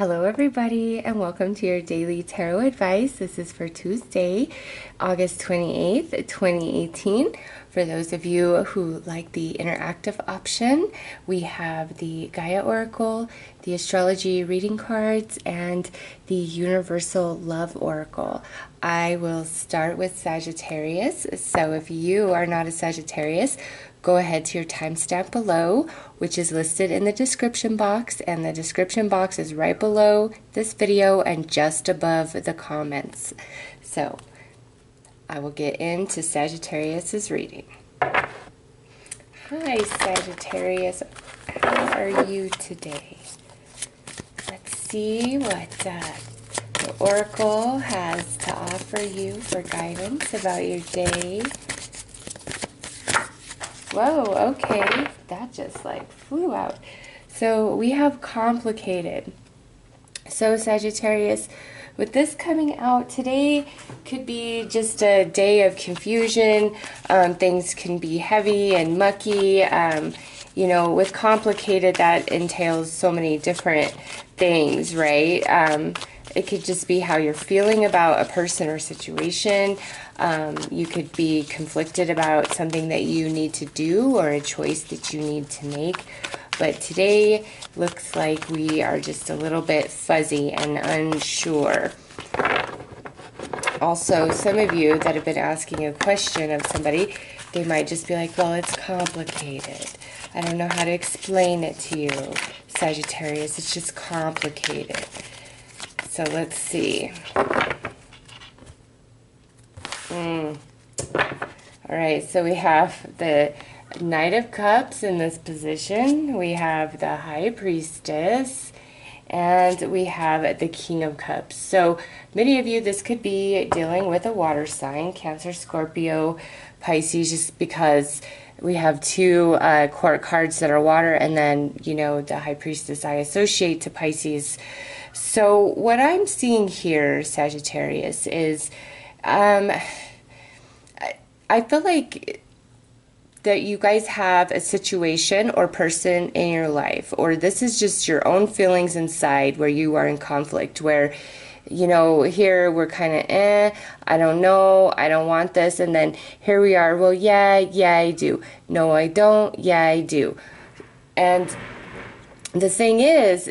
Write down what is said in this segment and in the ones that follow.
Hello everybody and welcome to your daily tarot advice. This is for Tuesday, August 28th, 2018. For those of you who like the interactive option, we have the Gaia Oracle, the Astrology reading cards, and the Universal Love Oracle. I will start with Sagittarius. So if you are not a Sagittarius, go ahead to your timestamp below, which is listed in the description box, and the description box is right below this video and just above the comments. So I will get into Sagittarius's reading. Hi Sagittarius, how are you today? Let's see what the Oracle has to offer you for guidance about your day. Whoa, okay, that just like flew out. So we have complicated. So Sagittarius, with this coming out, today could be just a day of confusion. Things can be heavy and mucky. You know, with complicated, that entails so many different things, right? It could just be how you're feeling about a person or situation. You could be conflicted about something that you need to do or a choice that you need to make. But today looks like we are just a little bit fuzzy and unsure. Also, some of you that have been asking a question of somebody, they might just be like, well, it's complicated. I don't know how to explain it to you, Sagittarius. It's just complicated. So let's see. All right, so we have the Knight of Cups in this position. We have the High Priestess, and we have the King of Cups. So many of you, this could be dealing with a water sign, Cancer, Scorpio, Pisces, just because we have two court cards that are water, and then, you know, the High Priestess I associate to Pisces. So what I'm seeing here, Sagittarius, is I feel like that you guys have a situation or person in your life, or this is just your own feelings inside where you are in conflict, where, you know, here we're kind of, I don't know, I don't want this, and then here we are, well, yeah, I do. No, I don't, yeah, I do. And the thing is,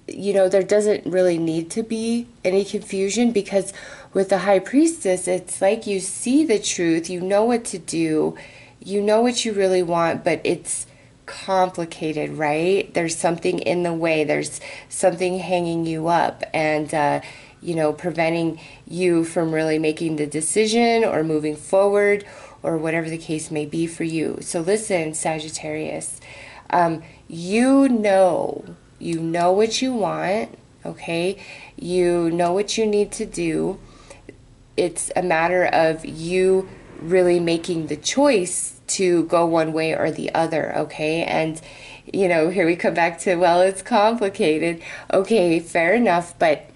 you know, there doesn't really need to be any confusion, because with the High Priestess, it's like you see the truth, you know what to do, you know what you really want, but it's complicated, right? There's something in the way, there's something hanging you up, and, you know, preventing you from really making the decision or moving forward, or whatever the case may be for you. So listen, Sagittarius, you know what you want, okay? You know what you need to do. It's a matter of you really making the choice to go one way or the other, okay? And, you know, here we come back to, well, it's complicated. Okay, fair enough, but,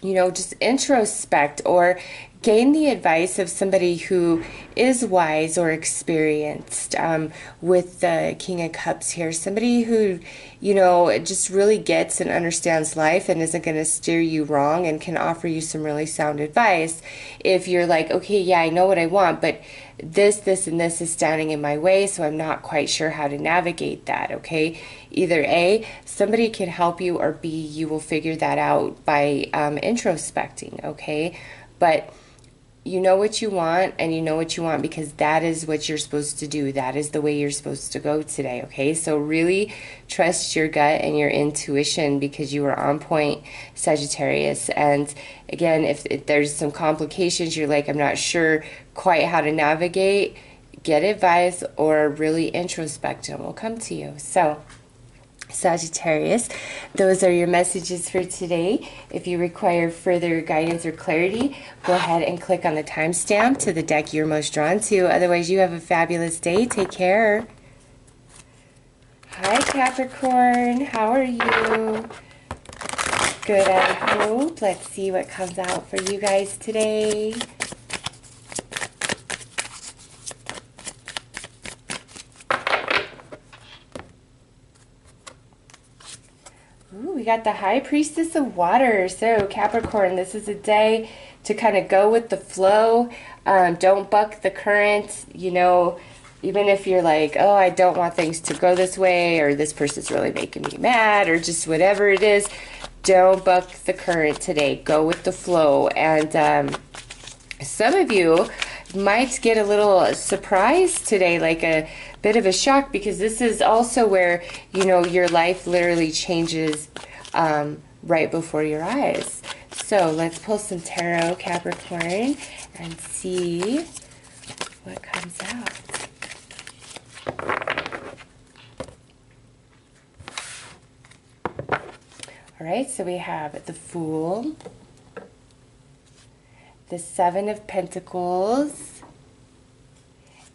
you know, just introspect or gain the advice of somebody who is wise or experienced, with the King of Cups here. Somebody who, you know, just really gets and understands life and isn't going to steer you wrong and can offer you some really sound advice. If you're like, okay, yeah, I know what I want, but this, and this is standing in my way, so I'm not quite sure how to navigate that, okay? Either A, somebody can help you, or B, you will figure that out by introspecting, okay? But you know what you want, and you know what you want because that is what you're supposed to do. That is the way you're supposed to go today, okay? So really trust your gut and your intuition, because you are on point, Sagittarius. And again, if there's some complications, you're like, I'm not sure quite how to navigate, get advice or really introspect, and it will come to you. So Sagittarius, those are your messages for today. If you require further guidance or clarity, go ahead and click on the timestamp to the deck you're most drawn to. Otherwise, you have a fabulous day. Take care. Hi Capricorn, how are you? Good, I hope. Let's see what comes out for you guys today. Ooh, we got the High Priestess of Water. So Capricorn, this is a day to kind of go with the flow. Don't buck the current, you know, even if you're like, oh, I don't want things to go this way, or this person's really making me mad, or just whatever it is, don't buck the current today. Go with the flow. And some of you might get a little surprise today, like a bit of a shock, because this is also where, you know, your life literally changes right before your eyes. So let's pull some tarot, Capricorn, and see what comes out. All right, so we have the Fool, the Seven of Pentacles,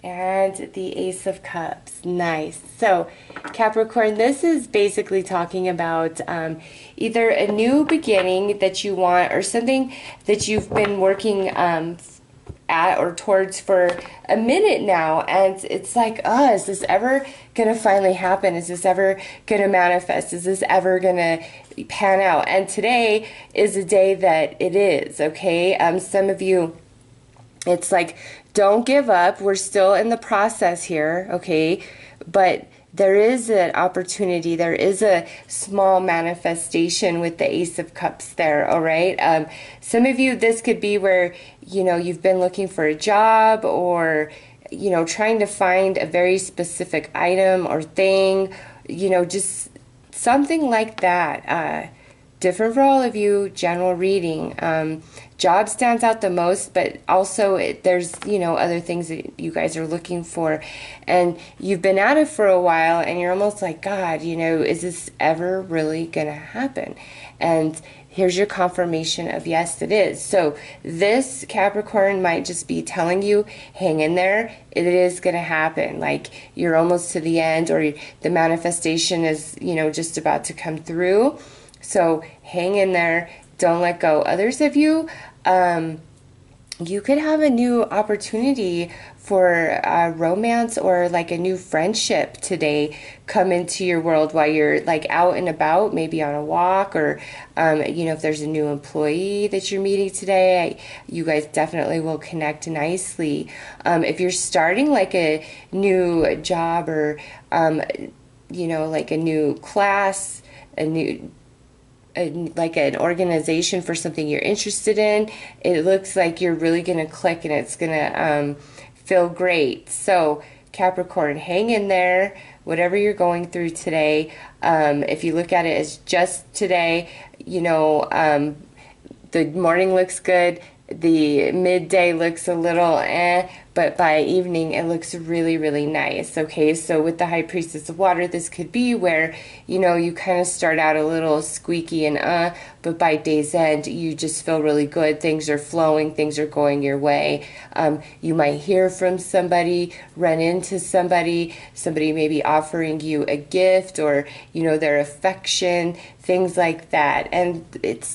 and the Ace of Cups. Nice. So Capricorn, this is basically talking about either a new beginning that you want, or something that you've been working at or towards for a minute now, and it's like, oh, is this ever gonna finally happen? Is this ever gonna manifest? Is this ever gonna pan out? And today is a day that it is. Okay, some of you, it's like, don't give up. We're still in the process here, okay? But there is an opportunity. There is a small manifestation with the Ace of Cups there, all right? Some of you, this could be where, you know, you've been looking for a job, or, you know, trying to find a very specific item or thing, you know, just something like that. Different for all of you, general reading. Job stands out the most, but also there's, you know, other things that you guys are looking for, and you've been at it for a while, and you're almost like, God, you know, is this ever really gonna happen? And here's your confirmation of yes, it is. So this, Capricorn, might just be telling you, hang in there. It is going to happen. Like, you're almost to the end, or the manifestation is, you know, just about to come through. So hang in there. Don't let go. Others of you, you could have a new opportunity for romance, or like a new friendship today come into your world while you're like out and about, maybe on a walk, or you know, if there's a new employee that you're meeting today, you guys definitely will connect nicely. If you're starting like a new job, or you know, like a new class, like an organization for something you're interested in, it looks like you're really going to click, and it's going to feel great. So Capricorn, hang in there, whatever you're going through today. If you look at it as just today, you know, the morning looks good, the midday looks a little but by evening it looks really, really nice. Okay, so with the High Priestess of Water, this could be where, you know, you kind of start out a little squeaky and but by day's end you just feel really good. Things are flowing, things are going your way. You might hear from somebody, run into somebody maybe offering you a gift, or, you know, their affection, things like that. And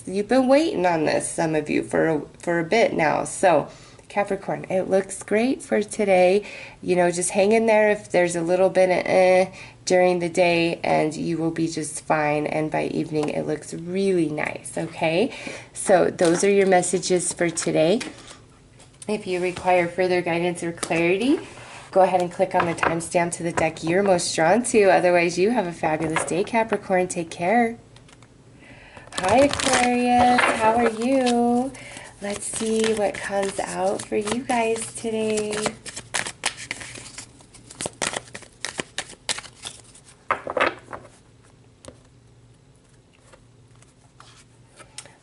you've been waiting on this, some of you, for a bit now. So Capricorn, it looks great for today. You know, just hang in there if there's a little bit of during the day, and you will be just fine. And by evening, it looks really nice, okay? So those are your messages for today. If you require further guidance or clarity, go ahead and click on the timestamp to the deck you're most drawn to. Otherwise, you have a fabulous day, Capricorn. Take care. Hi, Aquarius. How are you? Let's see what comes out for you guys today.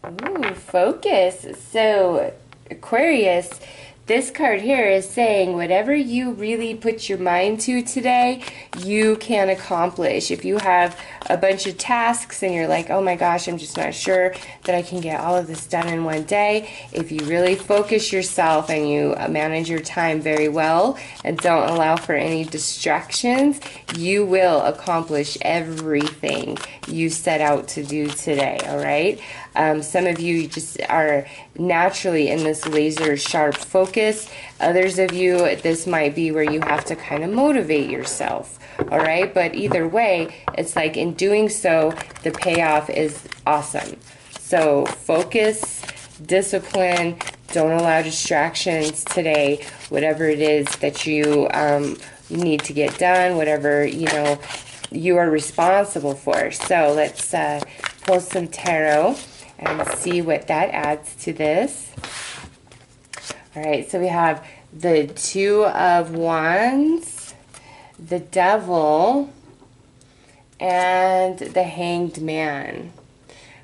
Ooh, focus. So, Aquarius, this card here is saying whatever you really put your mind to today, you can accomplish. If you have a bunch of tasks and you're like, oh my gosh, I'm just not sure that I can get all of this done in one day, if you really focus yourself and you manage your time very well and don't allow for any distractions, you will accomplish everything you set out to do today, all right? Some of you just are naturally in this laser sharp focus. Others of you, this might be where you have to kind of motivate yourself, all right? But either way, it's like in doing so, the payoff is awesome. So focus, discipline, don't allow distractions today. Whatever it is that you need to get done, whatever, you know, you are responsible for. So let's pull some tarot and see what that adds to this. All right, so we have the Two of Wands, the Devil, and the Hanged Man.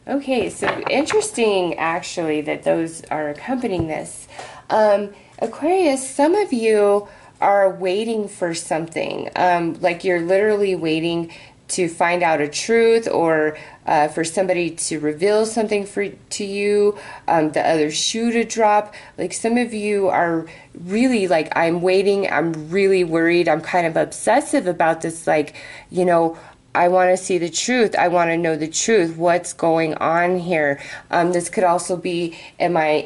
Okay, so interesting actually that those are accompanying this. Aquarius, some of you are waiting for something, like you're literally waiting to find out a truth, or for somebody to reveal something to you, the other shoe to drop. Like some of you are really like, I'm waiting, I'm really worried, I'm kind of obsessive about this, like, you know, I want to see the truth. I want to know the truth. What's going on here? This could also be, am I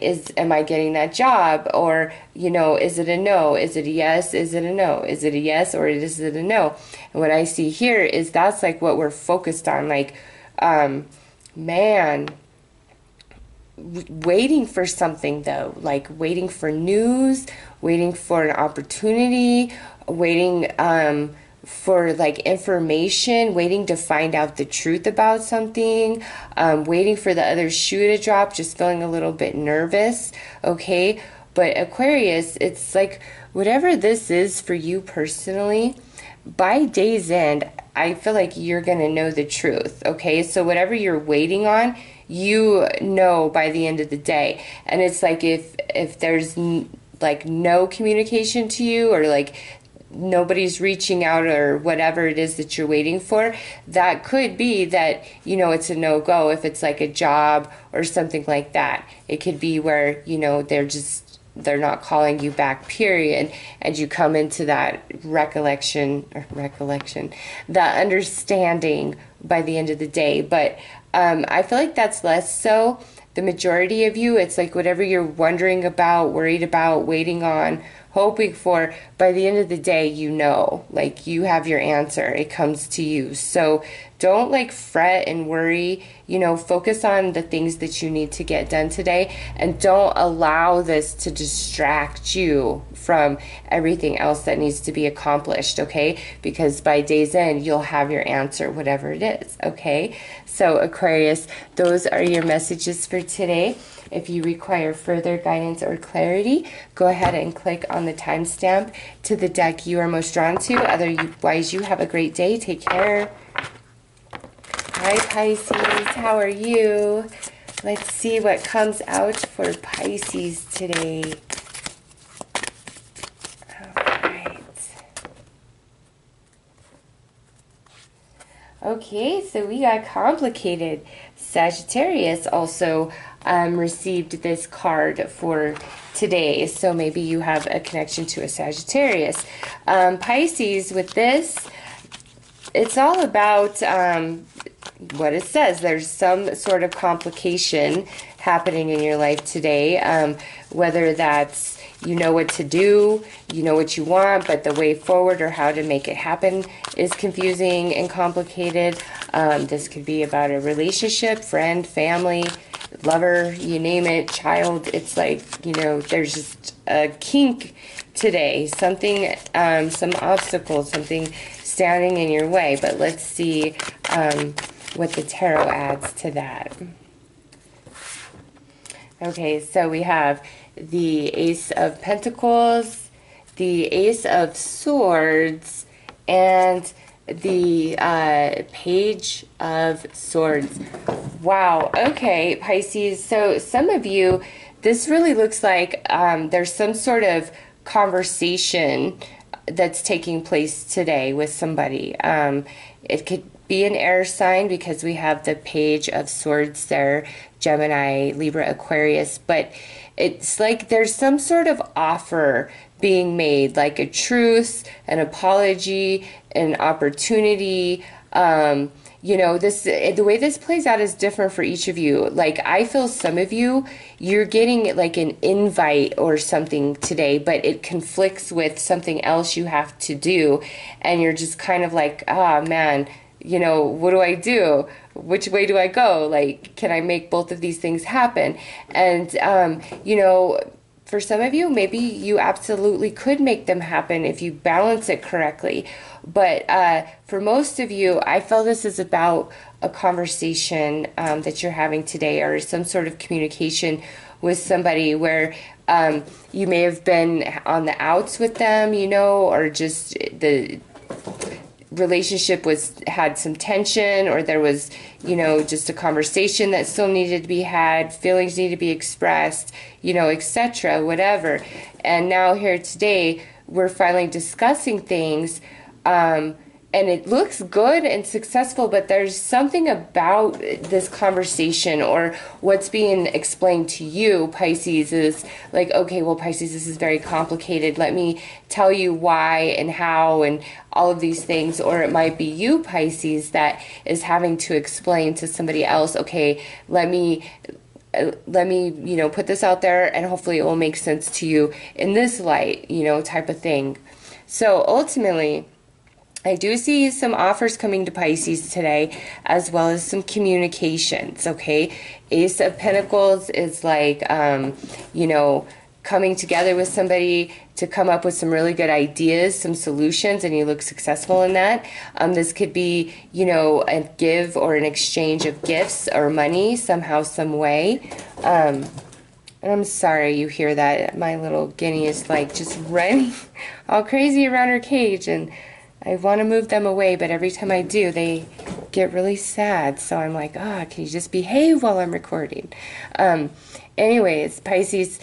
getting that job? Or, you know, is it a no? Is it a yes? Is it a no? Is it a yes or is it a no? And what I see here is that's like what we're focused on. Like, man, waiting for something though. Like waiting for news, waiting for an opportunity, waiting, for like information, waiting to find out the truth about something, waiting for the other shoe to drop, just feeling a little bit nervous, okay? But Aquarius, it's like whatever this is for you personally, by day's end, I feel like you're going to know the truth, okay? So whatever you're waiting on, you know by the end of the day. And it's like if there's like no communication to you, or like nobody's reaching out, or whatever it is that you're waiting for, that could be that, you know, it's a no-go. If it's like a job or something like that, it could be where, you know, they're not calling you back, period, and you come into that that understanding by the end of the day. But I feel like that's less so. The majority of you, it's like whatever you're wondering about, worried about, waiting on, hoping for, by the end of the day, you know, like you have your answer. It comes to you. So don't like fret and worry, you know, focus on the things that you need to get done today, and don't allow this to distract you from everything else that needs to be accomplished, okay? Because by day's end, you'll have your answer, whatever it is, okay? So Aquarius, those are your messages for today. If you require further guidance or clarity, go ahead and click on the timestamp to the deck you are most drawn to. Otherwise, you have a great day. Take care. Hi, Pisces. How are you? Let's see what comes out for Pisces today. All right. Okay, so we got complicated. Sagittarius also received this card for today, so maybe you have a connection to a Sagittarius. Pisces, with this, it's all about what it says. There's some sort of complication happening in your life today, whether that's you know what to do, you know what you want, but the way forward or how to make it happen is confusing and complicated. This could be about a relationship, friend, family, lover, you name it, child. It's like, you know, there's just a kink today, something, some obstacle, something standing in your way. But let's see what the tarot adds to that. Okay, so we have the Ace of Pentacles, the Ace of Swords, and the Page of Swords. Wow, okay, Pisces. So some of you, this really looks like there's some sort of conversation that's taking place today with somebody. It could be an air sign because we have the Page of Swords there, Gemini, Libra, Aquarius, but it's like there's some sort of offer being made, like a truce, an apology, an opportunity. You know, the way this plays out is different for each of you. Like, I feel some of you, you're getting like an invite or something today, but it conflicts with something else you have to do. And you're just kind of like, ah, man, you know, what do I do? Which way do I go? Like, can I make both of these things happen? And, you know, for some of you, maybe you absolutely could make them happen if you balance it correctly. But for most of you, I feel this is about a conversation that you're having today, or some sort of communication with somebody where you may have been on the outs with them, you know, or just the relationship had some tension, or there was, you know, just a conversation that still needed to be had, feelings need to be expressed, you know, etc., whatever. And now here today, we're finally discussing things, and it looks good and successful, but there's something about this conversation, or what's being explained to you, Pisces, is like, okay, well, Pisces, this is very complicated. Let me tell you why and how and all of these things. Or it might be you, Pisces, that is having to explain to somebody else, okay, let me, you know, put this out there, and hopefully it will make sense to you in this light, you know, type of thing. So ultimately, I do see some offers coming to Pisces today, as well as some communications, okay? Ace of Pentacles is like, you know, coming together with somebody to come up with some really good ideas, some solutions, and you look successful in that. This could be, you know, a give or an exchange of gifts or money somehow, some way. And I'm sorry you hear that. My little guinea is like just running all crazy around her cage, and I want to move them away, but every time I do, they get really sad. So I'm like, can you just behave while I'm recording? Anyways, Pisces,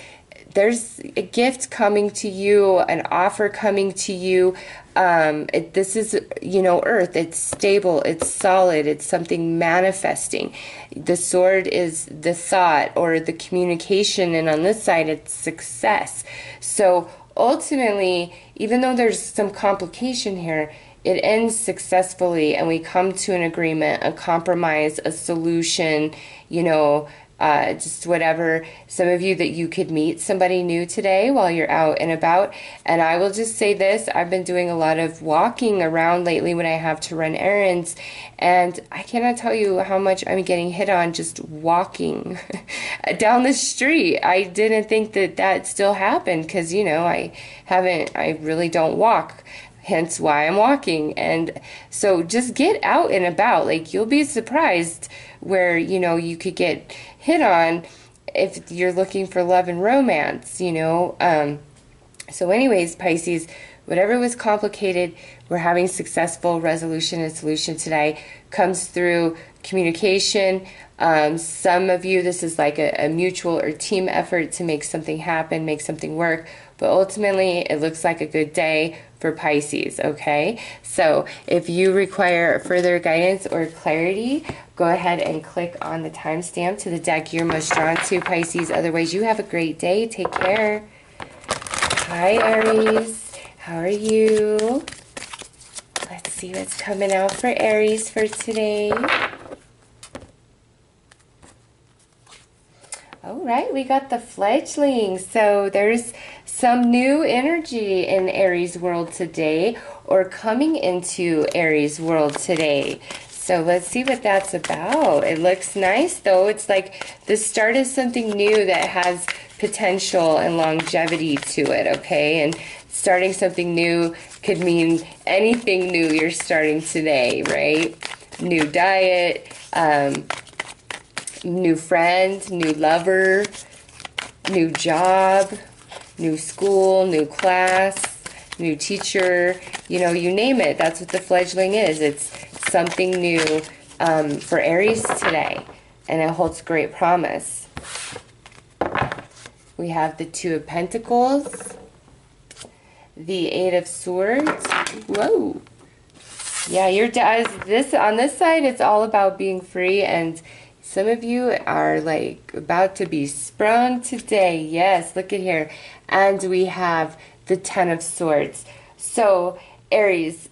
there's a gift coming to you, an offer coming to you. This is, you know, Earth. It's stable. It's solid. It's something manifesting. The sword is the thought or the communication, and on this side, it's success. So ultimately, even though there's some complication here, it ends successfully, and we come to an agreement, a compromise, a solution, you know, just whatever. Some of you that you could meet somebody new today while you're out and about. And I will just say this, I've been doing a lot of walking around lately when I have to run errands, and I cannot tell you how much I'm getting hit on just walking down the street. I didn't think that still happened, because, you know, I really don't walk, hence why I'm walking. And so just get out and about. Like, you'll be surprised where, you know, you could get hit on if you're looking for love and romance, you know. So anyways, Pisces, whatever was complicated, we're having successful resolution and solution today. Comes through communication. Some of you, this is like a mutual or team effort to make something happen, make something work. But ultimately, it looks like a good day for Pisces, okay? So if you require further guidance or clarity, go ahead and click on the timestamp to the deck you're most drawn to, Pisces. Otherwise, you have a great day. Take care. Hi, Aries. How are you? Let's see what's coming out for Aries for today. All right, we got the fledglings. So there's some new energy in Aries world today, or coming into Aries world today. So let's see what that's about. It looks nice, though. It's like the start of something new that has potential and longevity to it, okay? And starting something new could mean anything new you're starting today, right? New diet, new friend, new lover, new job, new school, new class, new teacher, you know, you name it. That's what the fledgling is. It's something new for Aries today, and it holds great promise. We have the Two of Pentacles, the Eight of Swords. Whoa. Yeah, on this side, it's all about being free, and some of you are like about to be sprung today. Yes, look at here. And we have the Ten of Swords. So, Aries,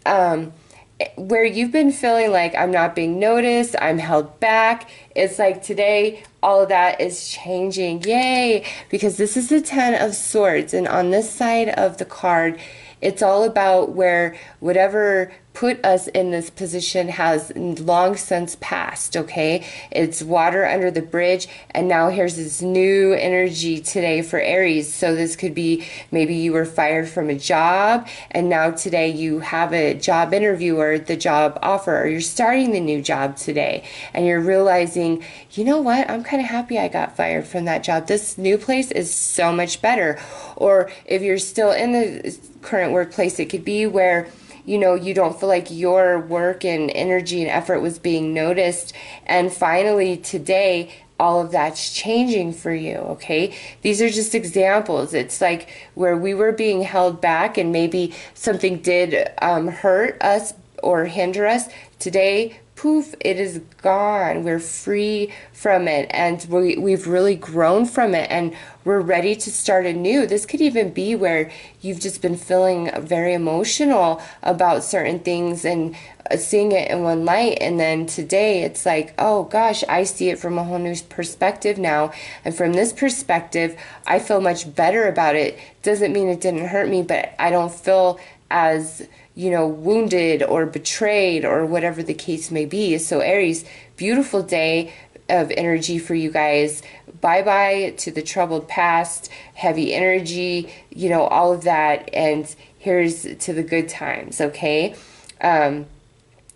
where you've been feeling like I'm not being noticed, I'm held back, it's like today all of that is changing. Yay! Because this is the Ten of Swords, and on this side of the card, it's all about where whatever put us in this position has long since passed, okay? It's water under the bridge, and now here's this new energy today for Aries. So this could be maybe you were fired from a job, and now today you have a job interview or the job offer, or you're starting the new job today, and you're realizing, you know what, I'm kind of happy I got fired from that job. This new place is so much better. Or if you're still in the current workplace, it could be where you don't feel like your work and energy and effort was being noticed. And finally today, all of that's changing for you, okay? These are just examples. It's like where we were being held back and maybe something did hurt us or hinder us. Today, poof, it is gone. We're free from it, and we've really grown from it, and we're ready to start anew. This could even be where you've just been feeling very emotional about certain things and seeing it in one light, and then today it's like, oh gosh, I see it from a whole new perspective now, and from this perspective I feel much better about it. Doesn't mean it didn't hurt me, but I don't feel as wounded or betrayed or whatever the case may be. So Aries, beautiful day of energy for you guys. Bye-bye to the troubled past, heavy energy, all of that. And here's to the good times, okay?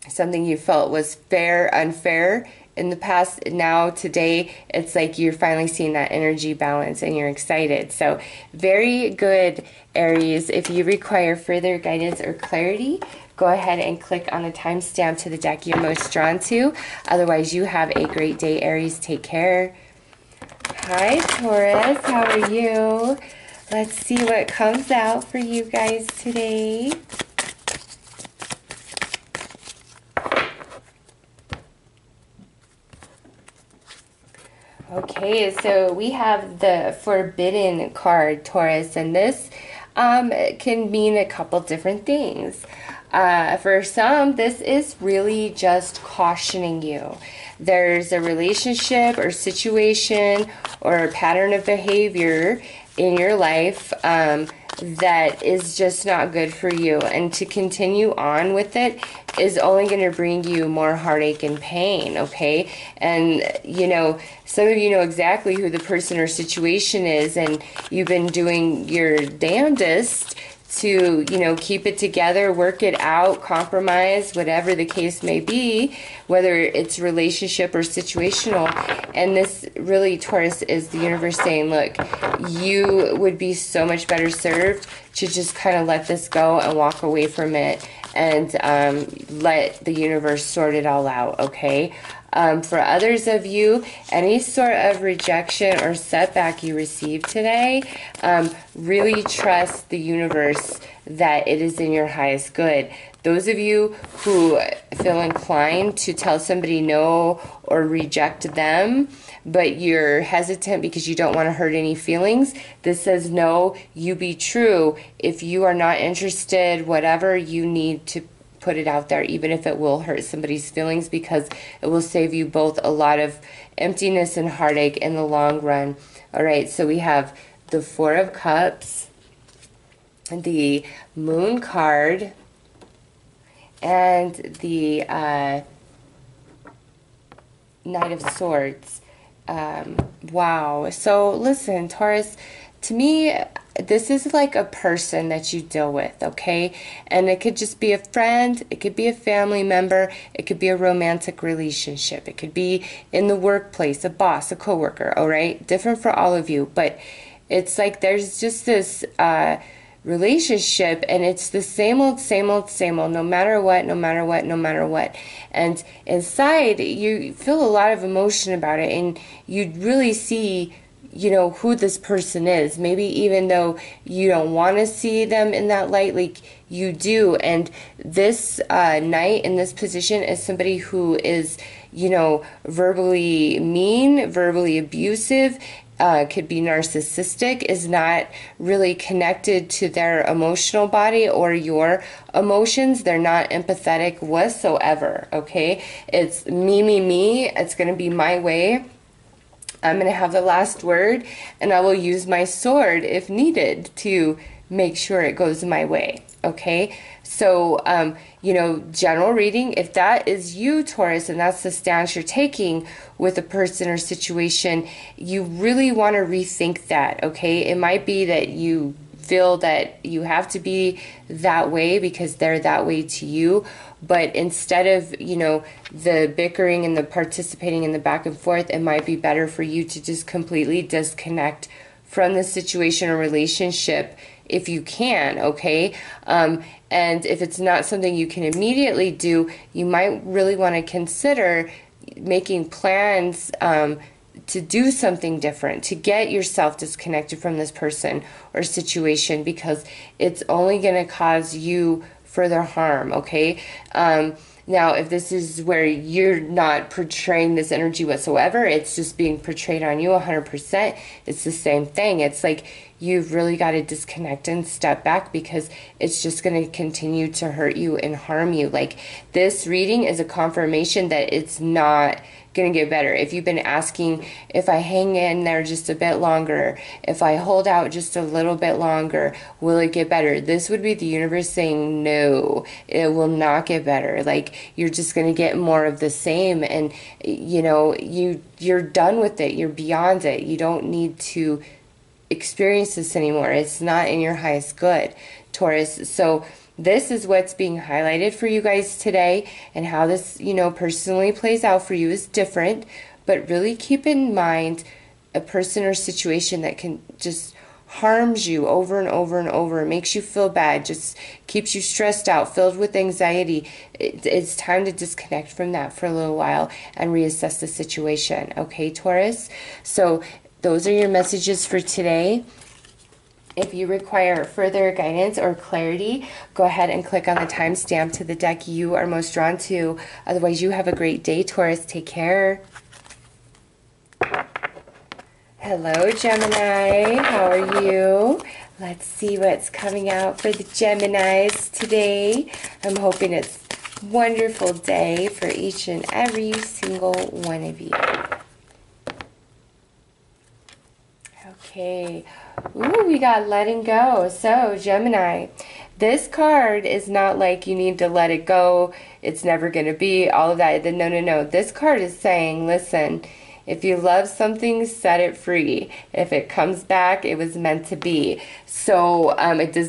Something you felt was unfair in the past, now today it's like you're finally seeing that energy balance and you're excited. So very good, Aries. If you require further guidance or clarity, go ahead and click on the timestamp to the deck you're most drawn to. Otherwise, you have a great day, Aries. Take care. Hi, Taurus. How are you? Let's see what comes out for you guys today. Okay, so we have the Forbidden card, Taurus, and this can mean a couple different things. For some, this is really just cautioning you. There's a relationship or situation or a pattern of behavior in your life that is just not good for you, and to continue on with it is only going to bring you more heartache and pain, okay? And some of you know exactly who the person or situation is, and you've been doing your damnedest to, keep it together, work it out, compromise, whatever the case may be, whether it's relationship or situational. And this really, Taurus, is the universe saying, look, you would be so much better served to just kind of let this go and walk away from it and let the universe sort it all out, okay? For others of you, any sort of rejection or setback you receive today, really trust the universe that it is in your highest good. Those of you who feel inclined to tell somebody no or reject them, but you're hesitant because you don't want to hurt any feelings, this says no, you be true. If you are not interested, whatever, you need to put it out there, even if it will hurt somebody's feelings, because it will save you both a lot of emptiness and heartache in the long run. All right, so we have the Four of Cups, the Moon card, and the Knight of Swords. Wow. So listen, Taurus, to me, this is like a person that you deal with, okay? And it could just be a friend, it could be a family member, it could be a romantic relationship, it could be in the workplace, a boss, a coworker, all right? Different for all of you, but it's like there's just this relationship, and it's the same old, no matter what, no matter what, no matter what. And inside, you feel a lot of emotion about it, and you really see who this person is. Maybe even though you don't want to see them in that light, like you do. And this knight in this position is somebody who is, verbally mean, verbally abusive, could be narcissistic, is not really connected to their emotional body or your emotions. They're not empathetic whatsoever, okay? It's me. It's going to be my way. I'm going to have the last word, and I will use my sword if needed to make sure it goes my way. Okay, so, you know, general reading, if that is you, Taurus, and that's the stance you're taking with a person or situation, you really want to rethink that, okay? It might be that you feel that you have to be that way because they're that way to you, but instead of, you know, the bickering and the participating in the back and forth, it might be better for you to just completely disconnect from the situation or relationship if you can, okay? And if it's not something you can immediately do, you might really want to consider making plans to do something different, to get yourself disconnected from this person or situation, because it's only going to cause you further harm, okay? Now, if this is where you're not portraying this energy whatsoever, it's just being portrayed on you 100%, it's the same thing. It's like you've really got to disconnect and step back, because it's just going to continue to hurt you and harm you. Like, this reading is a confirmation that it's not going to get better. If you've been asking, if I hang in there just a bit longer, if I hold out just a little bit longer, will it get better? This would be the universe saying, no, it will not get better. Like, you're just going to get more of the same. And, you know, you're done with it. You're beyond it. You don't need to experience this anymore. It's not in your highest good, Taurus. So this is what's being highlighted for you guys today, and how this, you know, personally plays out for you is different. But really keep in mind a person or situation that can just harms you over and over and over, makes you feel bad, just keeps you stressed out, filled with anxiety. It's time to disconnect from that for a little while and reassess the situation. Okay, Taurus? So those are your messages for today. If you require further guidance or clarity, go ahead and click on the timestamp to the deck you are most drawn to. Otherwise, you have a great day, Taurus. Take care. Hello, Gemini. How are you? Let's see what's coming out for the Geminis today. I'm hoping it's a wonderful day for each and every single one of you. Okay. Ooh, we got letting go. So, Gemini, this card is not like you need to let it go, it's never going to be, all of that. No, no, no. This card is saying, listen, if you love something, set it free. If it comes back, it was meant to be. So,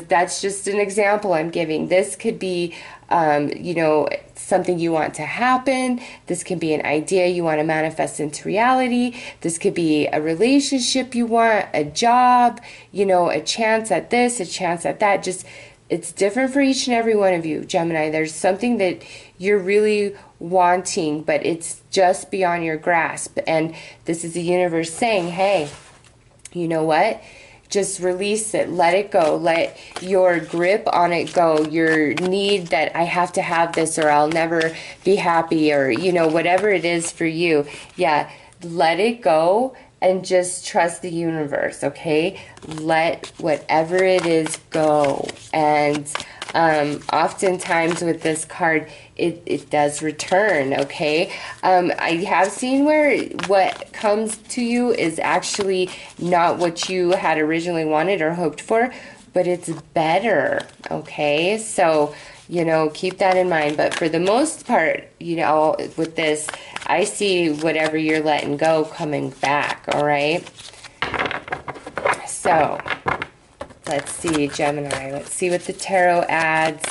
that's just an example I'm giving. This could be, you know, something you want to happen. This can be an idea you want to manifest into reality. This could be a relationship you want, a job, you know, a chance at this, a chance at that. Just, it's different for each and every one of you, Gemini. There's something that you're really wanting, but it's just beyond your grasp. And this is the universe saying, hey, you know what? Just release it. Let it go. Let your grip on it go. Your need that I have to have this or I'll never be happy, or, you know, whatever it is for you. Yeah, let it go and just trust the universe, okay? Let whatever it is go. And oftentimes with this card, it does return, okay? I have seen where what comes to you is actually not what you had originally wanted or hoped for, but it's better, okay? So, you know, keep that in mind. But for the most part, you know, with this, I see whatever you're letting go coming back, all right? So, let's see, Gemini. Let's see what the tarot adds.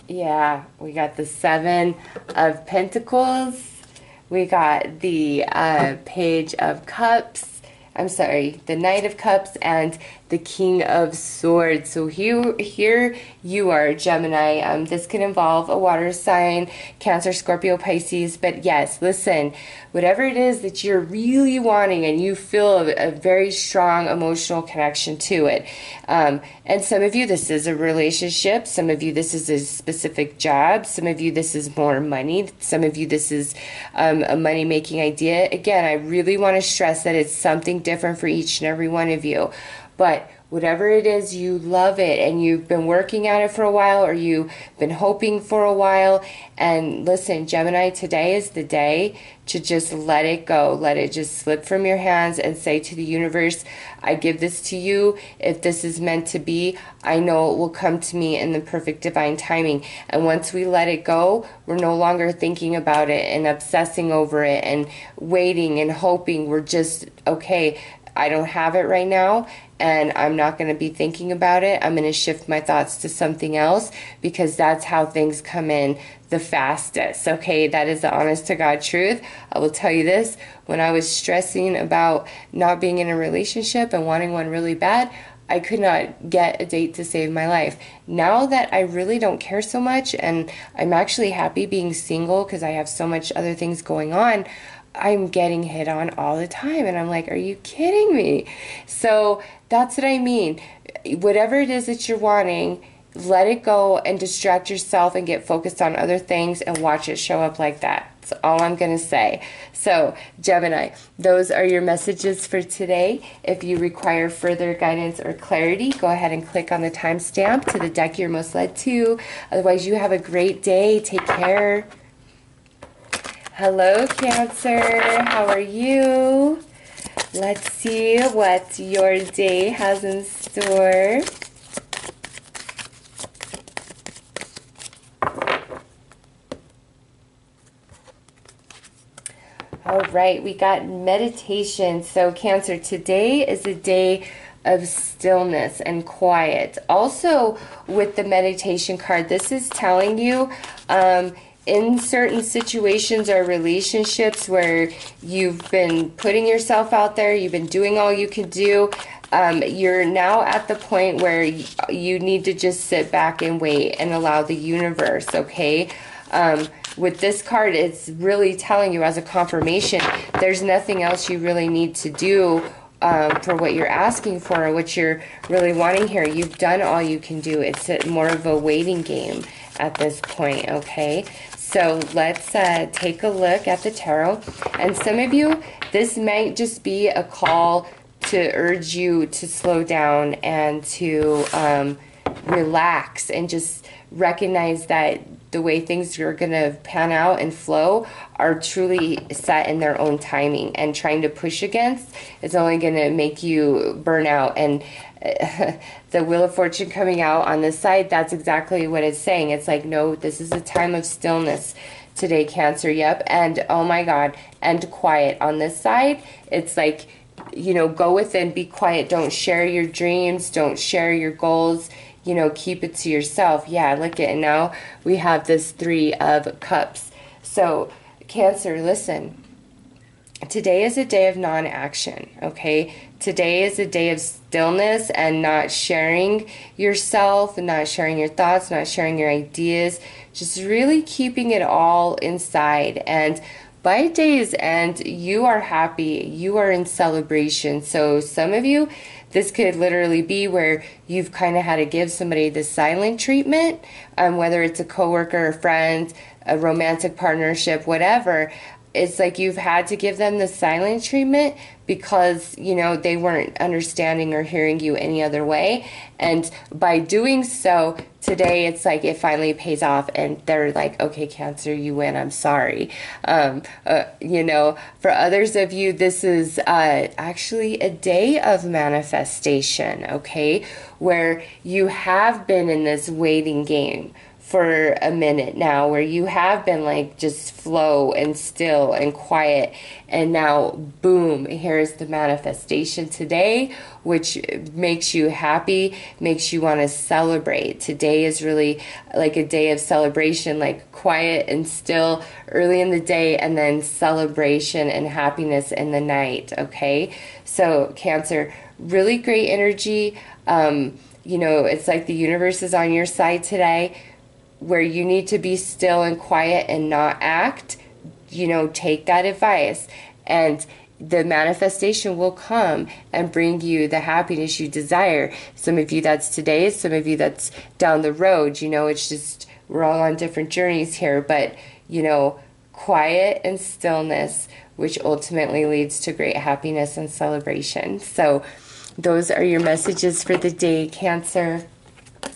Yeah, we got the Seven of Pentacles. We got the Page of Cups. I'm sorry, the Knight of Cups and the King of Swords. So here you are, Gemini. This can involve a water sign, Cancer, Scorpio, Pisces. But yes, listen, whatever it is that you're really wanting and you feel a very strong emotional connection to it. And some of you, this is a relationship. Some of you, this is a specific job. Some of you, this is more money. Some of you, this is a money-making idea. Again, I really want to stress that it's something different for each and every one of you. But whatever it is, you love it and you've been working at it for a while, or you've been hoping for a while. And listen, Gemini, today is the day to just let it go. Let it just slip from your hands and say to the universe, I give this to you. If this is meant to be, I know it will come to me in the perfect divine timing. And once we let it go, we're no longer thinking about it and obsessing over it and waiting and hoping. We're just, okay, I don't have it right now, and I'm not going to be thinking about it. I'm going to shift my thoughts to something else, because that's how things come in the fastest. Okay, that is the honest to God truth. I will tell you this, when I was stressing about not being in a relationship and wanting one really bad, I could not get a date to save my life. Now that I really don't care so much, and I'm actually happy being single because I have so much other things going on, I'm getting hit on all the time. And I'm like, are you kidding me? So that's what I mean. Whatever it is that you're wanting, let it go and distract yourself and get focused on other things and watch it show up like that. That's all I'm going to say. So, Gemini, those are your messages for today. If you require further guidance or clarity, go ahead and click on the timestamp to the deck you're most led to. Otherwise, you have a great day. Take care. Hello, Cancer. How are you? Let's see what your day has in store. All right, we got meditation. So, Cancer, today is a day of stillness and quiet. Also, with the meditation card, this is telling you in certain situations or relationships where you've been putting yourself out there, you've been doing all you can do, you're now at the point where you need to just sit back and wait and allow the universe, okay? With this card, it's really telling you as a confirmation, there's nothing else you really need to do for what you're asking for or what you're really wanting here. You've done all you can do. It's more of a waiting game at this point, okay? So let's take a look at the tarot. And some of you, this might just be a call to urge you to slow down and to relax and just recognize that the way things are going to pan out and flow are truly set in their own timing, and trying to push against is only going to make you burn out. And the Wheel of Fortune coming out on this side, that's exactly what it's saying. It's like, no, this is a time of stillness today, Cancer. Yep. And oh my God, and quiet on this side. It's like, you know, go within, be quiet. Don't share your dreams. Don't share your goals. You know, keep it to yourself. Yeah, look at it. Now we have this 3 of Cups. So, Cancer, listen. Today is a day of non-action, okay? Today is a day of stillness and not sharing yourself, and not sharing your thoughts, not sharing your ideas. Just really keeping it all inside. And by day's end, you are happy. You are in celebration. So some of you, this could literally be where you've kind of had to give somebody the silent treatment, whether it's a coworker, a friend, a romantic partnership, whatever. It's like you've had to give them the silent treatment because, you know, they weren't understanding or hearing you any other way. And by doing so, today it's like it finally pays off and they're like, okay, Cancer, you win. I'm sorry. You know, for others of you, this is actually a day of manifestation, okay, where you have been in this waiting game for a minute now, where you have been like just flow and still and quiet, and now boom, here's the manifestation today, which makes you happy, makes you want to celebrate. Today is really like a day of celebration, like quiet and still early in the day, and then celebration and happiness in the night, okay? So Cancer, really great energy. You know, it's like the universe is on your side today, where you need to be still and quiet and not act. You know, take that advice, and the manifestation will come and bring you the happiness you desire. Some of you that's today, some of you that's down the road. You know, it's just, we're all on different journeys here, but, you know, quiet and stillness, which ultimately leads to great happiness and celebration. So Those are your messages for the day, Cancer.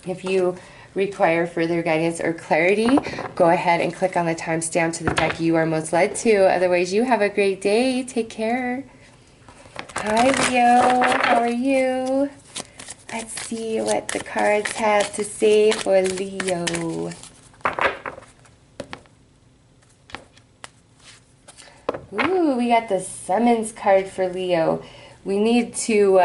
If you require further guidance or clarity, go ahead and click on the timestamp to the deck you are most led to. Otherwise, you have a great day. Take care. Hi, Leo. How are you? Let's see what the cards have to say for Leo. Ooh, we got the summons card for Leo. We need to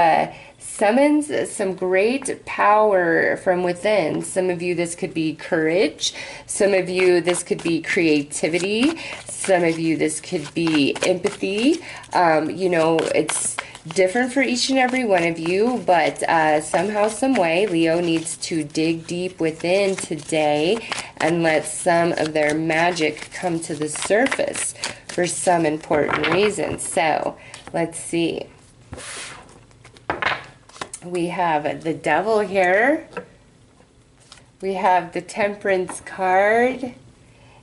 summons some great power from within. Some of you, this could be courage. Some of you, this could be creativity. Some of you, this could be empathy. You know, it's different for each and every one of you, but somehow, some way, Leo needs to dig deep within today and let some of their magic come to the surface for some important reason. So, let's see. We have the Devil here. We have the Temperance card.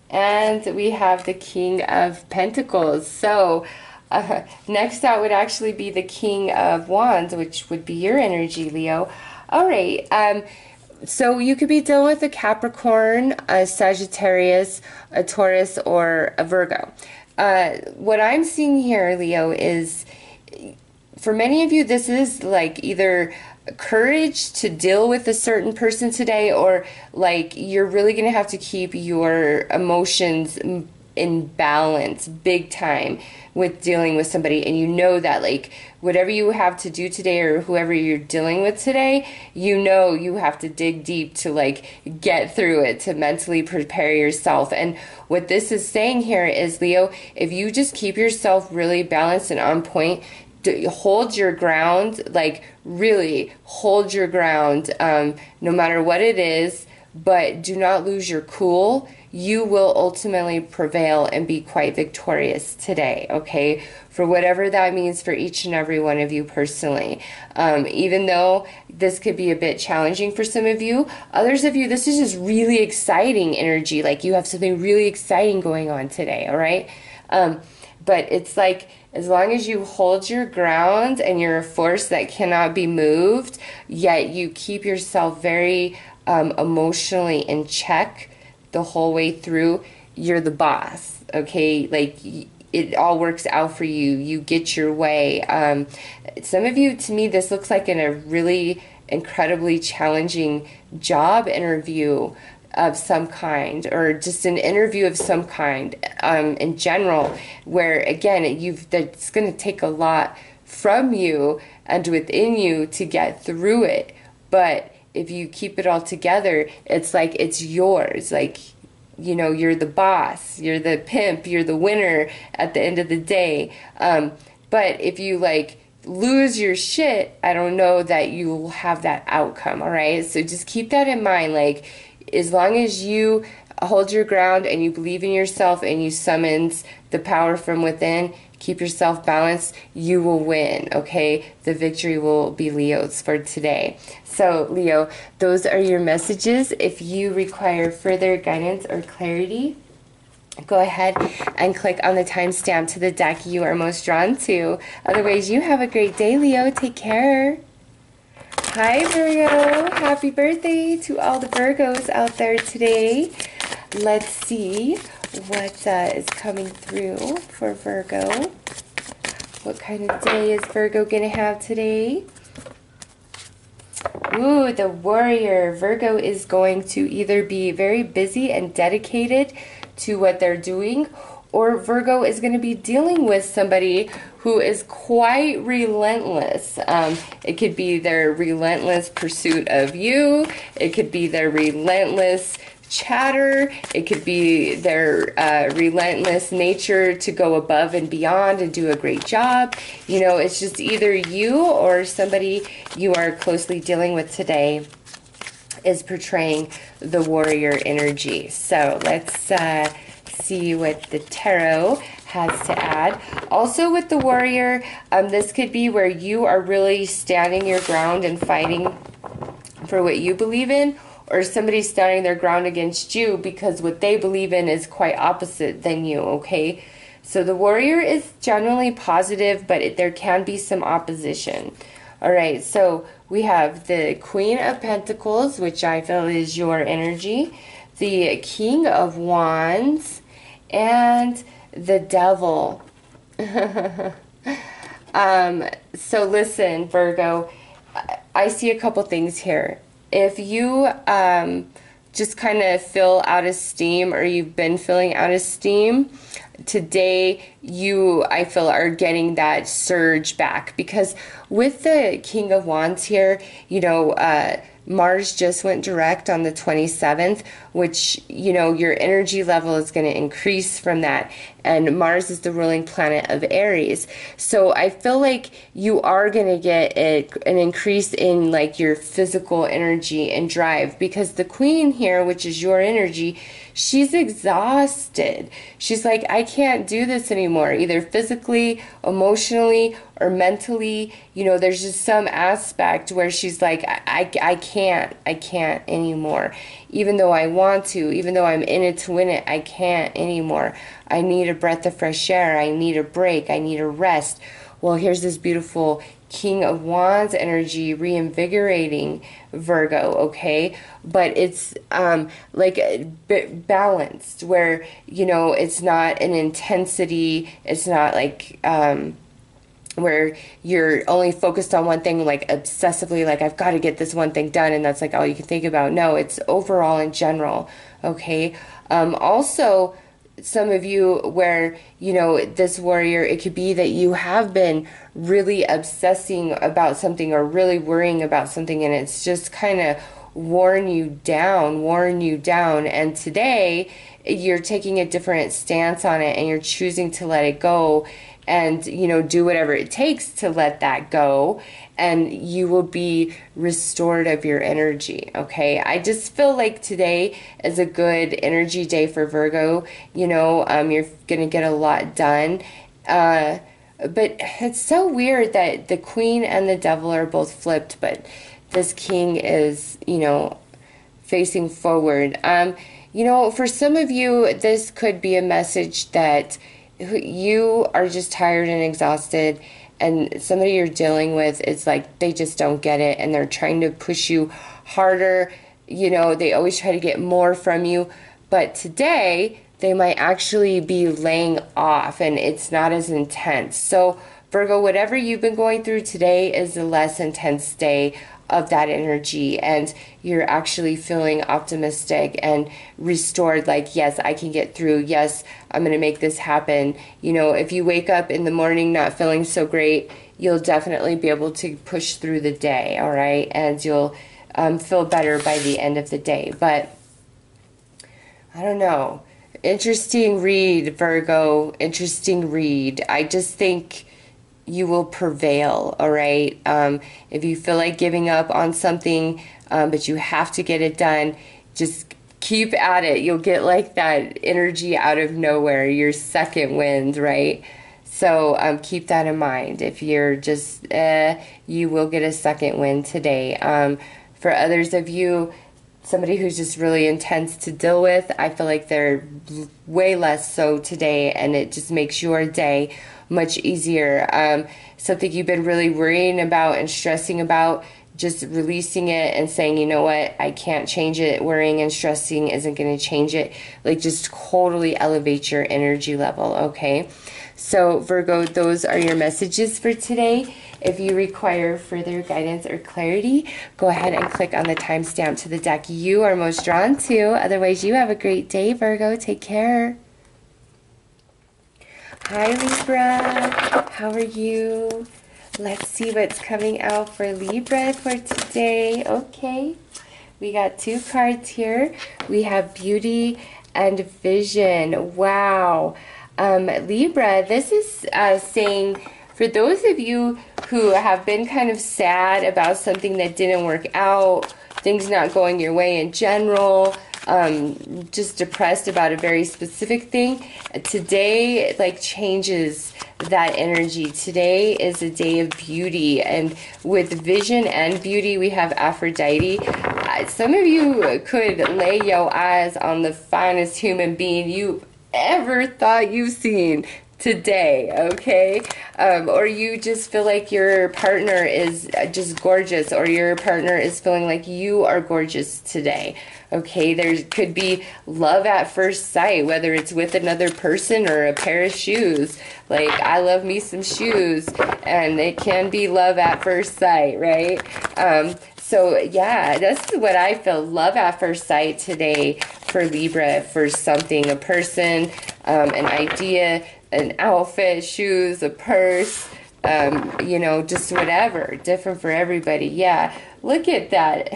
And we have the King of Pentacles. So, next out would actually be the King of Wands, which would be your energy, Leo. All right. So you could be dealing with a Capricorn, a Sagittarius, a Taurus, or a Virgo. What I'm seeing here, Leo, is for many of you, this is like either courage to deal with a certain person today, or like you're really going to have to keep your emotions in balance big time with dealing with somebody. And you know that like whatever you have to do today, or whoever you're dealing with today, you know you have to dig deep to like get through it, to mentally prepare yourself. And what this is saying here is, Leo, if you just keep yourself really balanced and on point, hold your ground, like really hold your ground, no matter what it is, but do not lose your cool. You will ultimately prevail and be quite victorious today, okay? For whatever that means for each and every one of you personally. Even though this could be a bit challenging for some of you, others of you, this is just really exciting energy. Like you have something really exciting going on today, all right? But it's like, as long as you hold your ground and you're a force that cannot be moved, yet you keep yourself very emotionally in check the whole way through, you're the boss, okay? Like, it all works out for you. You get your way. Some of you, to me, this looks like in a really incredibly challenging job interview of some kind, or just an interview of some kind in general, where again that's going to take a lot from you and within you to get through it. But if you keep it all together, it's like it's yours. Like, you know, you're the boss, you're the pimp, you're the winner at the end of the day. But if you like lose your shit, I don't know that you'll have that outcome. All right, so just keep that in mind. Like, as long as you hold your ground and you believe in yourself and you summons the power from within, keep yourself balanced, you will win, okay? The victory will be Leo's for today. So, Leo, those are your messages. If you require further guidance or clarity, go ahead and click on the timestamp to the deck you are most drawn to. Otherwise, you have a great day, Leo. Take care. Hi, Virgo. Happy birthday to all the Virgos out there today. Let's see what is coming through for Virgo. What kind of day is Virgo going to have today? Ooh, the Warrior. Virgo is going to either be very busy and dedicated to what they're doing, or Virgo is going to be dealing with somebody who is quite relentless. It could be their relentless pursuit of you. It could be their relentless chatter. It could be their relentless nature to go above and beyond and do a great job. You know, it's just either you or somebody you are closely dealing with today is portraying the warrior energy. So let's see what the tarot has to add. Also with the warrior, this could be where you are really standing your ground and fighting for what you believe in, or somebody's standing their ground against you because what they believe in is quite opposite than you, okay? So the warrior is generally positive, but there can be some opposition. All right, so we have the Queen of Pentacles, which I feel is your energy, the King of Wands, and the Devil. So listen, Virgo, I see a couple things here. If you just kind of feel out of steam, or you've been feeling out of steam, today you, I feel, are getting that surge back, because with the King of Wands here, you know, Mars just went direct on the 27th, which, you know, your energy level is going to increase from that. And Mars is the ruling planet of Aries. So I feel like you are going to get an increase in like your physical energy and drive, because the Queen here, which is your energy, she's exhausted. She's like, I can't do this anymore, either physically, emotionally, or mentally. You know, there's just some aspect where she's like, I can't anymore. Even though I want to, even though I'm in it to win it, I can't anymore. I need a breath of fresh air. I need a break. I need a rest. Well, here's this beautiful King of Wands energy reinvigorating Virgo, okay? But it's like balanced, where, you know, it's not an intensity. It's not like where you're only focused on one thing, like obsessively, like I've got to get this one thing done, and that's like all you can think about. No, it's overall in general, okay? Also, some of you where, you know, this warrior, it could be that you have been really obsessing about something or really worrying about something, and it's just kind of worn you down. And today you're taking a different stance on it, and you're choosing to let it go, and, you know, do whatever it takes to let that go, and you will be restored of your energy, okay? I just feel like today is a good energy day for Virgo. You know, you're gonna get a lot done. But it's so weird that the Queen and the Devil are both flipped, but this King is, you know, facing forward. You know, for some of you, this could be a message that you are just tired and exhausted, and somebody you're dealing with is like, they just don't get it, and they're trying to push you harder. You know, they always try to get more from you, but today they might actually be laying off, and it's not as intense. So Virgo, whatever you've been going through today is a less intense day of that energy, and you're actually feeling optimistic and restored, like, yes, I can get through, yes, I'm going to make this happen. You know, if you wake up in the morning not feeling so great, you'll definitely be able to push through the day, all right, and you'll feel better by the end of the day. But I don't know, interesting read, Virgo, interesting read. I just think you will prevail, all right? If you feel like giving up on something, but you have to get it done, just keep at it. You'll get like that energy out of nowhere, your second wind, right? So keep that in mind. If you're just, you will get a second wind today. For others of you, somebody who's just really intense to deal with, I feel like they're way less so today, and it just makes your day much easier. Something you've been really worrying about and stressing about, just releasing it and saying, you know what, I can't change it. Worrying and stressing isn't going to change it. Like, just totally elevate your energy level, okay? So Virgo, those are your messages for today. If you require further guidance or clarity, go ahead and click on the timestamp to the deck you are most drawn to. Otherwise, you have a great day, Virgo. Take care. Hi, Libra. How are you? Let's see what's coming out for Libra for today. Okay. We got two cards here. We have Beauty and Vision. Wow. Libra, this is saying, for those of you who have been kind of sad about something that didn't work out, things not going your way in general, just depressed about a very specific thing, today like changes that energy. Today is a day of beauty, and with vision and beauty we have Aphrodite. Some of you could lay your eyes on the finest human being you ever thought you've seen today, okay? Or you just feel like your partner is just gorgeous, or your partner is feeling like you are gorgeous today, okay? There could be love at first sight, whether it's with another person or a pair of shoes. Like, I love me some shoes, and it can be love at first sight, right? So yeah, that's what I feel, love at first sight today for Libra, for something, a person, an idea, an outfit, shoes, a purse, you know, just whatever, different for everybody. Yeah, look at that.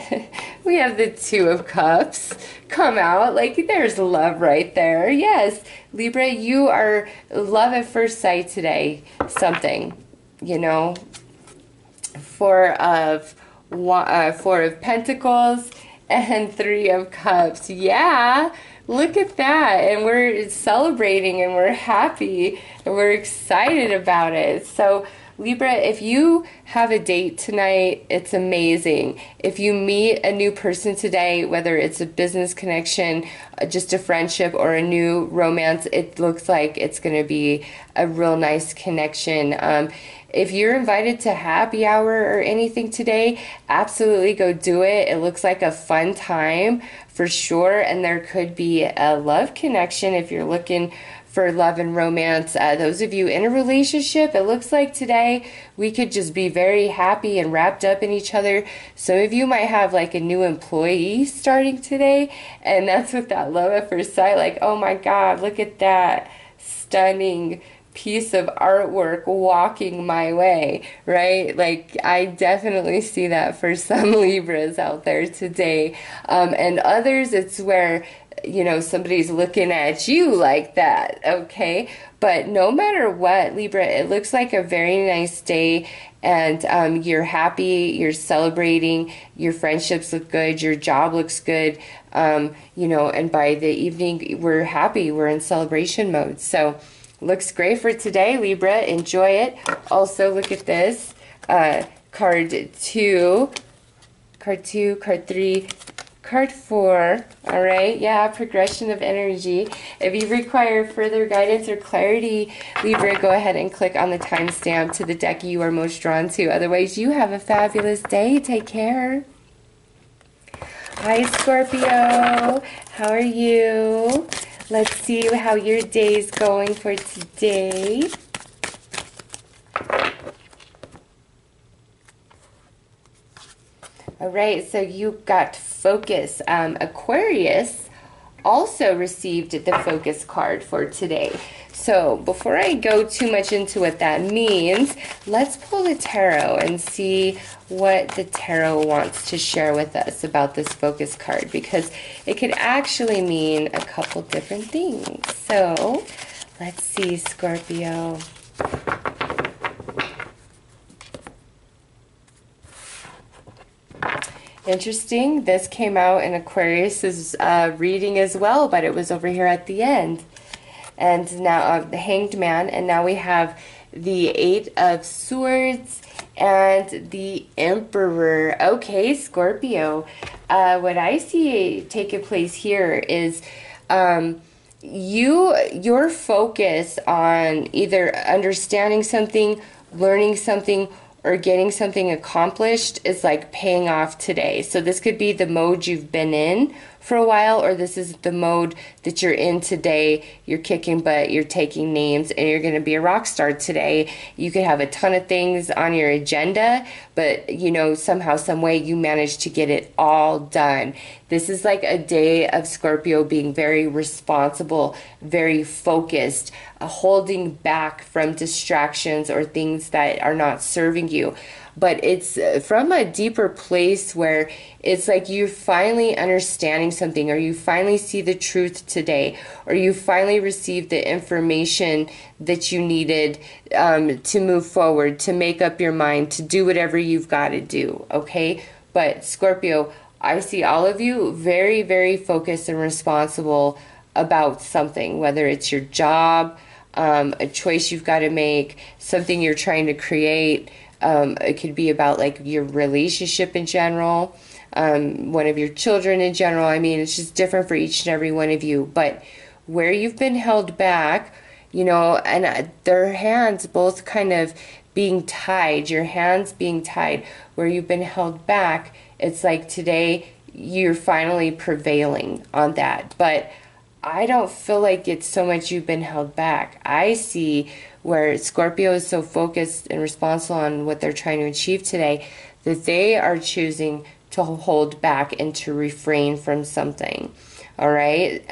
We have the Two of Cups come out. Like, there's love right there. Yes, Libra, you are love at first sight today. Something, you know, Four of Pentacles and Three of Cups. Yeah, look at that. And we're celebrating and we're happy and we're excited about it. So Libra, if you have a date tonight, it's amazing. If you meet a new person today, whether it's a business connection, just a friendship, or a new romance, it looks like it's going to be a real nice connection. If you're invited to happy hour or anything today, absolutely go do it. It looks like a fun time for sure, and there could be a love connection if you're looking for love and romance. Those of you in a relationship, it looks like today we could just be very happy and wrapped up in each other. Some of you might have like a new employee starting today, and that's with that love at first sight. Like, oh my God, look at that stunning piece of artwork walking my way, right? Like, I definitely see that for some Libras out there today. And others, it's where, you know, somebody's looking at you like that, okay? But no matter what, Libra, it looks like a very nice day, and you're happy, you're celebrating, your friendships look good, your job looks good, you know, and by the evening, we're happy, we're in celebration mode. So looks great for today, Libra. Enjoy it. Also, look at this. Card 2, card 3, card 4. All right. Yeah, progression of energy. If you require further guidance or clarity, Libra, go ahead and click on the timestamp to the deck you are most drawn to. Otherwise, you have a fabulous day. Take care. Hi, Scorpio. How are you? Let's see how your day's going for today. All right, so you got focus. Aquarius also received the focus card for today. So before I go too much into what that means, let's pull the tarot and see what the tarot wants to share with us about this focus card, because it could actually mean a couple different things. So let's see, Scorpio. Interesting. This came out in Aquarius's reading as well, but it was over here at the end. And now the Hanged Man, and now we have the Eight of Swords and the Emperor. Okay, Scorpio. What I see taking place here is your focus on either understanding something, learning something, or getting something accomplished is like paying off today. So this could be the mode you've been in for a while, or this is the mode that you're in today. You're kicking butt, you're taking names, and you're going to be a rock star today. You could have a ton of things on your agenda, but you know, somehow, some way you manage to get it all done. This is like a day of Scorpio being very responsible, very focused, holding back from distractions or things that are not serving you. But it's from a deeper place where it's like you're finally understanding something, or you finally see the truth today, or you finally received the information that you needed to move forward, to make up your mind, to do whatever you've got to do, okay? But Scorpio, I see all of you very, very focused and responsible about something, whether it's your job, a choice you've got to make, something you're trying to create. It could be about like your relationship in general, one of your children in general. I mean, it's just different for each and every one of you. But where you've been held back, you know, and their hands both kind of being tied, your hands being tied, where you've been held back. It's like today you're finally prevailing on that. But I don't feel like it's so much you've been held back. I see where Scorpio is so focused and responsible on what they're trying to achieve today that they are choosing to hold back and to refrain from something. All right.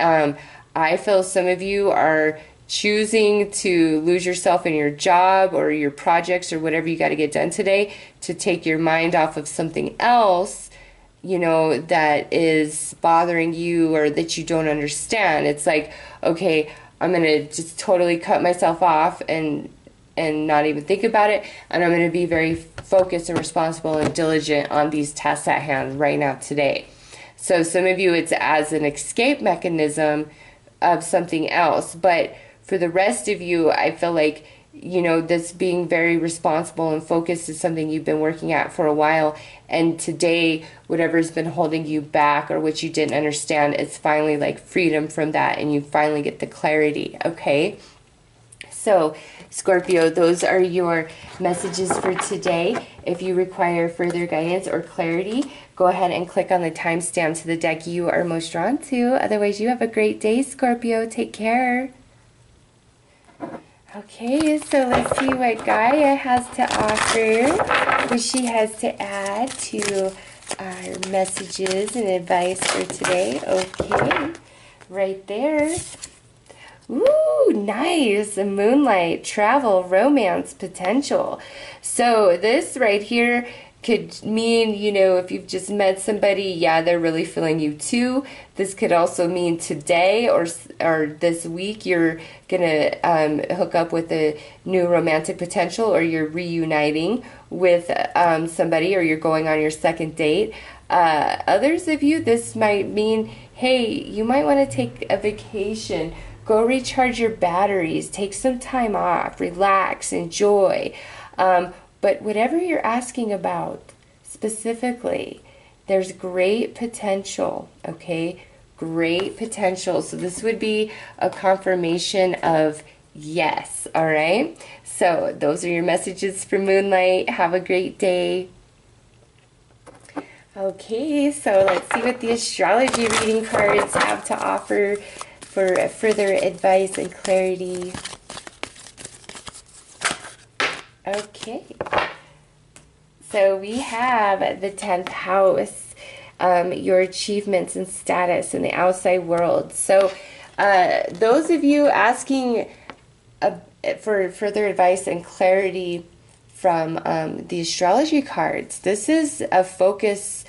I feel some of you are choosing to lose yourself in your job or your projects or whatever you got to get done today to take your mind off of something else, you know, that is bothering you or that you don't understand. It's like, okay, I'm going to just totally cut myself off and not even think about it, and I'm going to be very focused and responsible and diligent on these tasks at hand right now today. So some of you, it's as an escape mechanism of something else, but for the rest of you, I feel like, you know, this being very responsible and focused is something you've been working at for a while, and today, whatever's been holding you back or what you didn't understand, it's finally like freedom from that, and you finally get the clarity, okay? So, Scorpio, those are your messages for today. If you require further guidance or clarity, go ahead and click on the timestamp to the deck you are most drawn to. Otherwise, you have a great day, Scorpio. Take care. Okay, so let's see what Gaia has to offer, what she has to add to our messages and advice for today. Okay, right there. Ooh, nice. Moonlight, travel, romance, potential. So this right here could mean, you know, if you've just met somebody, yeah, they're really feeling you too. This could also mean today or this week you're gonna hook up with a new romantic potential, or you're reuniting with somebody, or you're going on your second date. Others of you, this might mean, hey, you might want to take a vacation. Go recharge your batteries, take some time off, relax, enjoy. But whatever you're asking about specifically, there's great potential, okay? Great potential. So this would be a confirmation of yes, all right? So those are your messages for Moonlight. Have a great day. Okay, so let's see what the astrology reading cards have to offer for further advice and clarity. Okay, so we have the 10th house, your achievements and status in the outside world. So those of you asking for further advice and clarity from the astrology cards, this is a focus.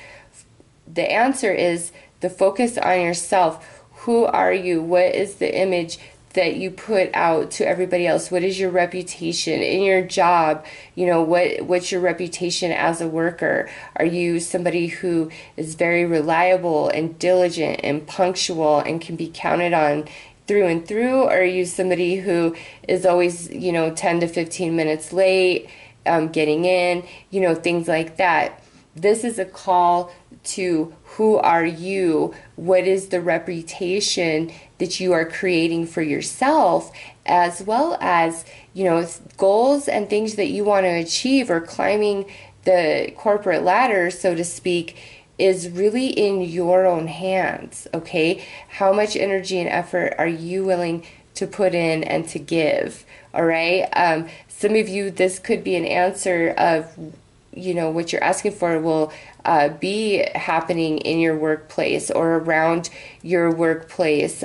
The answer is the focus on yourself. Who are you? What is the image that you put out to everybody else? What is your reputation in your job? You know, what's your reputation as a worker? Are you somebody who is very reliable and diligent and punctual and can be counted on through and through? Or are you somebody who is always, you know, 10 to 15 minutes late, getting in, you know, things like that? This is a call to who are you? What is the reputation that you are creating for yourself, as well as, you know, goals and things that you want to achieve, or climbing the corporate ladder, so to speak, is really in your own hands, okay? How much energy and effort are you willing to put in and to give, all right? Some of you, this could be an answer of, you know, what you're asking for will be happening in your workplace or around your workplace.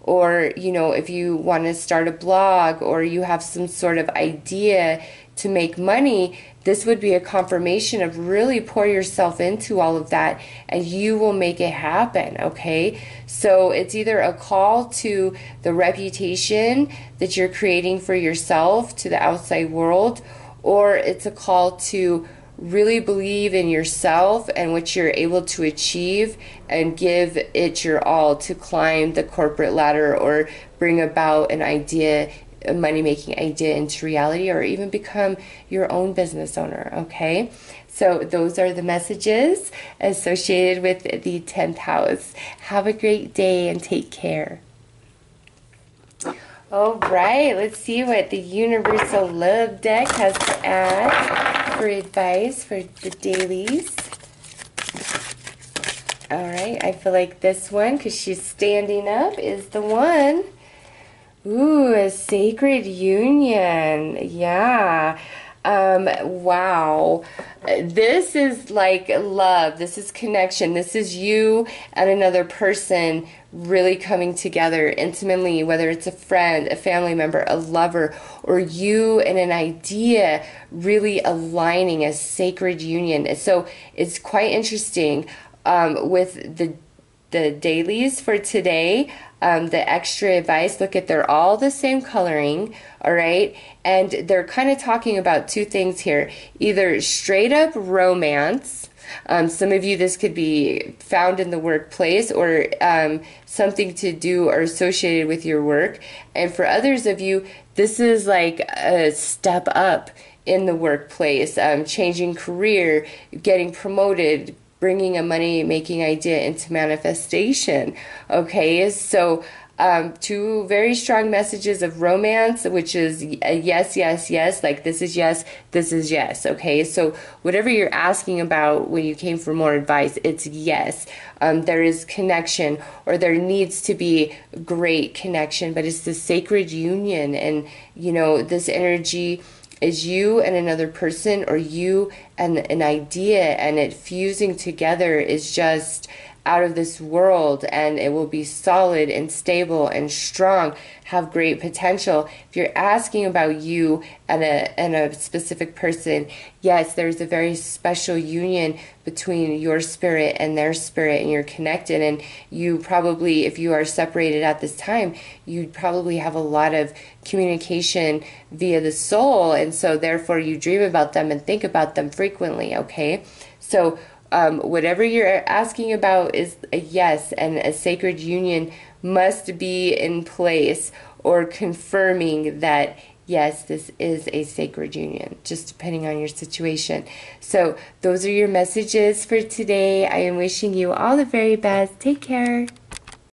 Or, you know, if you want to start a blog, or you have some sort of idea to make money, this would be a confirmation of really pour yourself into all of that, and you will make it happen, okay? So it's either a call to the reputation that you're creating for yourself to the outside world, or it's a call to really believe in yourself and what you're able to achieve and give it your all to climb the corporate ladder, or bring about an idea, a money-making idea into reality, or even become your own business owner, okay? So those are the messages associated with the 10th house. Have a great day and take care. All right, let's see what the Universal Love Deck has to add for advice for the dailies. All right, I feel like this one, because she's standing up, is the one. Ooh, a sacred union. Yeah. Wow. This is like love. This is connection. This is you and another person really coming together intimately, whether it's a friend, a family member, a lover, or you and an idea really aligning, a sacred union. So it's quite interesting with the dailies for today. The extra advice, look at, they're all the same coloring, all right? And they're kind of talking about two things here. Either straight up romance. Some of you, this could be found in the workplace, or something to do or associated with your work. And for others of you, this is like a step up in the workplace, changing career, getting promoted, bringing a money-making idea into manifestation. Okay, so two very strong messages of romance, which is a yes, yes, yes, like this is yes, this is yes. Okay, so whatever you're asking about when you came for more advice, it's yes. There is connection, or there needs to be great connection, but it's the sacred union, and you know, this energy is you and another person, or you and an idea, and it fusing together is just out of this world, and it will be solid and stable and strong, have great potential. If you're asking about you and a specific person, yes, there's a very special union between your spirit and their spirit, and you're connected. And you probably, if you are separated at this time, you'd probably have a lot of communication via the soul, and so therefore you dream about them and think about them frequently. Okay, so whatever you're asking about is a yes, and a sacred union must be in place, or confirming that yes, this is a sacred union, just depending on your situation. So those are your messages for today. I am wishing you all the very best. Take care.